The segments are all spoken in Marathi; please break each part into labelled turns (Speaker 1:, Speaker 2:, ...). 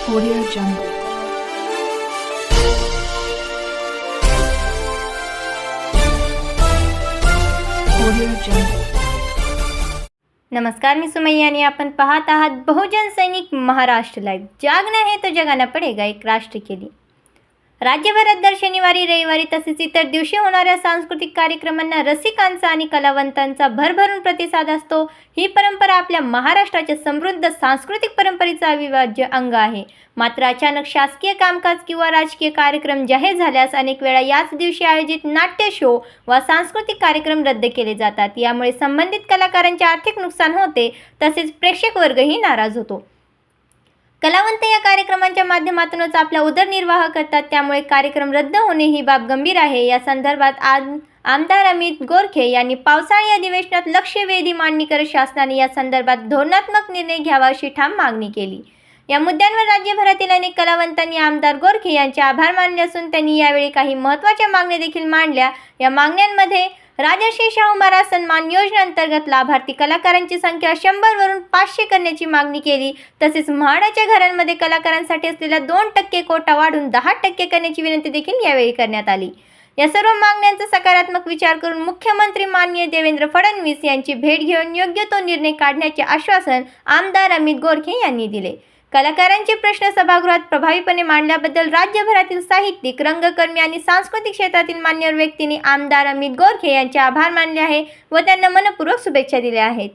Speaker 1: Audio Jungle. Audio Jungle.
Speaker 2: नमस्कार, मी सुमय्या आणि आपण पाहत आहात बहुजन सैनिक महाराष्ट्र लाईव्ह. जागना है तो जगाना पडेगा एक राष्ट्र केली. राज्यभरात दर शनिवारी रविवारी तसेच इतर दिवशी होणाऱ्या सांस्कृतिक कार्यक्रमांना रसिकांचा आणि कलावंतांचा भरभरून प्रतिसाद असतो. ही परंपरा आपल्या महाराष्ट्राच्या समृद्ध सांस्कृतिक परंपरेचा अविभाज्य अंग आहे. मात्र अचानक शासकीय कामकाज किंवा राजकीय कार्यक्रम जाहीर झाल्यास अनेक वेळा याच दिवशी आयोजित नाट्य शो व सांस्कृतिक कार्यक्रम रद्द केले जातात. यामुळे संबंधित कलाकारांचे आर्थिक नुकसान होते तसेच प्रेक्षक वर्गही नाराज होतो. कलावंत या कार्यक्रमांच्या माध्यमातूनच आपला उदरनिर्वाह करतात, त्यामुळे कार्यक्रम रद्द होणे ही बाब गंभीर आहे. या संदर्भात आज आमदार अमित गोरखे यांनी पावसाळी अधिवेशनात लक्षवेधी मांडणी करत शासनाने या संदर्भात धोरणात्मक निर्णय घ्यावा अशी ठाम मागणी केली. या मुद्द्यांवर राज्यभरातील अनेक कलावंतांनी आमदार गोरखे यांचे आभार मानले असून त्यांनी यावेळी काही महत्त्वाच्या मागण्या देखील मांडल्या. या मागण्यांमध्ये राजर्षी शाहू महाराज सन्मान योजनेअंतर्गत लाभार्थी कलाकारांची संख्या 100 वरून 500 करण्याची मागणी केली. तसेच म्हाडाच्या घरांमध्ये कलाकारांसाठी असलेला 2% कोटा वाढून 10% करण्याची विनंती देखील यावेळी करण्यात आली. या सर्व मागण्यांचा सकारात्मक विचार करून मुख्यमंत्री माननीय देवेंद्र फडणवीस यांची भेट घेऊन योग्य तो निर्णय काढण्याचे आश्वासन आमदार अमित गोरखे यांनी दिले. कलाकारांचे प्रश्न सभागृहात प्रभावीपणे मांडल्याबद्दल राज्यभरातील साहित्यिक, रंगकर्मी आणि सांस्कृतिक क्षेत्रातील मान्यवर व्यक्तींनी आमदार अमित गोरखे यांचे आभार मानले आहे व त्यांना मनपूर्वक शुभेच्छा दिल्या आहेत.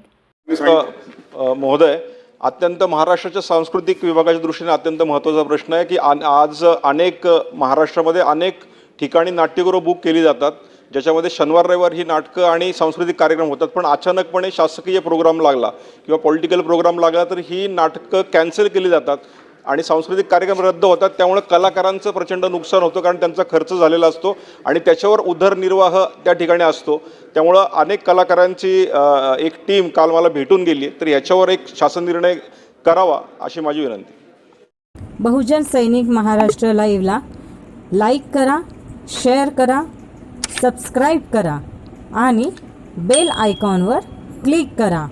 Speaker 3: महोदय, अत्यंत महाराष्ट्राच्या सांस्कृतिक विभागाच्या दृष्टीने अत्यंत महत्त्वाचा प्रश्न आहे की आज अनेक महाराष्ट्रामध्ये अनेक ठिकाणी नाट्यगृह बुक केली जातात, ज्याच्यामध्ये शनिवार रविवार ही नाटकं आणि सांस्कृतिक कार्यक्रम होतात. पण अचानकपणे शासकीय प्रोग्राम लागला किंवा पॉलिटिकल प्रोग्राम लागला तर ही नाटकं कॅन्सल केली जातात आणि सांस्कृतिक कार्यक्रम रद्द होतात. त्यामुळे कलाकारांचं प्रचंड नुकसान होतं, कारण त्यांचा खर्च झालेला असतो आणि त्याच्यावर उदरनिर्वाह त्या ठिकाणी असतो. त्यामुळं अनेक कलाकारांची एक टीम काल मला भेटून गेली, तर याच्यावर एक शासन निर्णय करावा अशी माझी विनंती.
Speaker 4: बहुजन सैनिक महाराष्ट्र लाईव्हला लाईक करा, शेअर करा, सबस्क्राईब करा आणि बेल आयकॉनवर क्लिक करा.